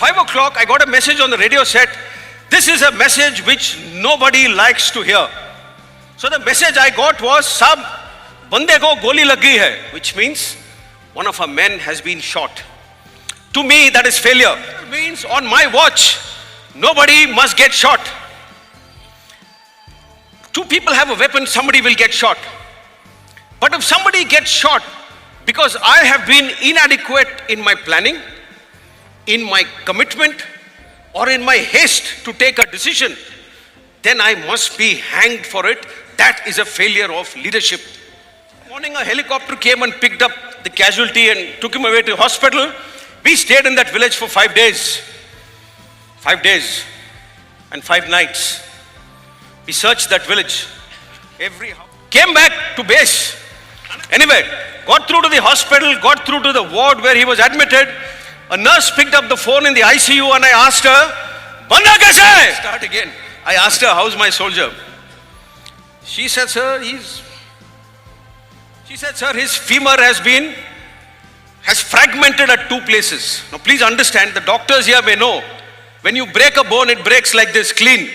5 o'clock, I got a message on the radio set. This is a message which nobody likes to hear. So the message I got was, Sab, bande ko goli lag gayi hai, which means one of our men has been shot. To me, that is failure. It means on my watch, nobody must get shot. Two people have a weapon, somebody will get shot. But if somebody gets shot because I have been inadequate in my planning, in my commitment, or in my haste to take a decision, then I must be hanged for it. That is a failure of leadership. Morning, a helicopter came and picked up the casualty and took him away to the hospital. We stayed in that village for 5 days. 5 days and 5 nights. We searched that village. Every house. Came back to base. Anyway, got through to the hospital, got through to the ward where he was admitted. A nurse picked up the phone in the ICU and I asked her, Banda kaise hai? Start again. I asked her, how's my soldier? She said, sir, his femur has fragmented at 2 places. Now please understand, the doctors here may know, when you break a bone, it breaks like this, clean.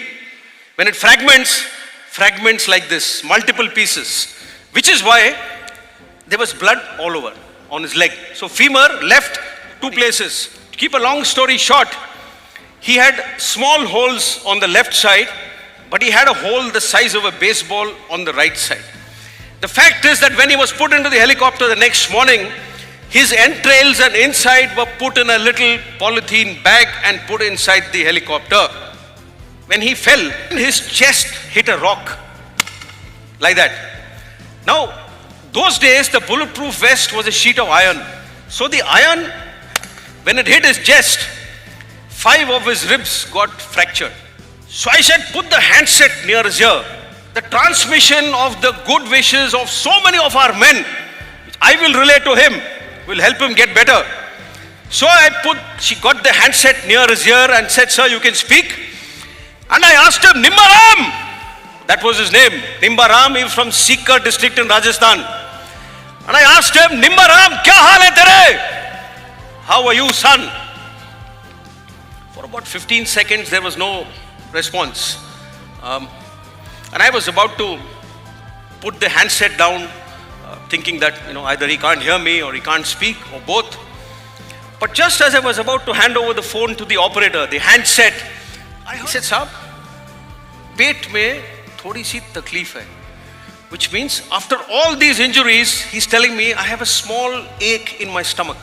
When it fragments like this, multiple pieces. Which is why there was blood all over on his leg. So femur left 2 places. To keep a long story short, he had small holes on the left side, but he had a hole the size of a baseball on the right side. The fact is that when he was put into the helicopter the next morning, his entrails and inside were put in a little polythene bag and put inside the helicopter. When he fell, his chest hit a rock, like that. Now, those days, the bulletproof vest was a sheet of iron. So the iron, when it hit his chest, 5 of his ribs got fractured. So I said, put the handset near his ear. The transmission of the good wishes of so many of our men, which I will relay to him, will help him get better. So she got the handset near his ear and said, sir, you can speak. And I asked him, Nimba Ram, that was his name. Nimba Ram, he was from Sikar district in Rajasthan. And I asked him, Nimba Ram, kya haal hai tere? How are you, son? For about 15 seconds, there was no response. And I was about to put the handset down, thinking that, either he can't hear me or he can't speak or both. But just as I was about to hand over the phone to the operator, the handset, he said, Saab, पेट में थोड़ी सी तकलीफ है. Which means after all these injuries, he's telling me, I have a small ache in my stomach.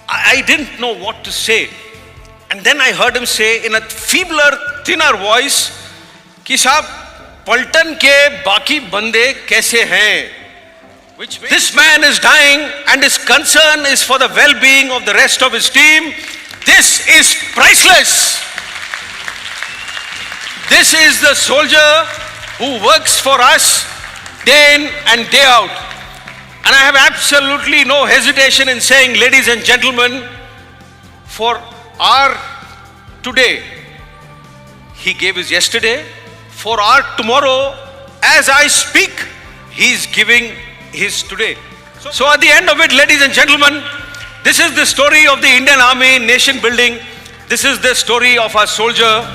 I didn't know what to say. And then I heard him say in a feebler, thinner voice, कि साहब पलटन के बाकी बंदे कैसे हैं? Which means this man is dying and his concern is for the well-being of the rest of his team. This is priceless. This is the soldier who works for us day in and day out. And I have absolutely no hesitation in saying, ladies and gentlemen, for our today, he gave his yesterday. For our tomorrow, as I speak, he is giving his today. So at the end of it, ladies and gentlemen, this is the story of the Indian Army nation building. This is the story of our soldier.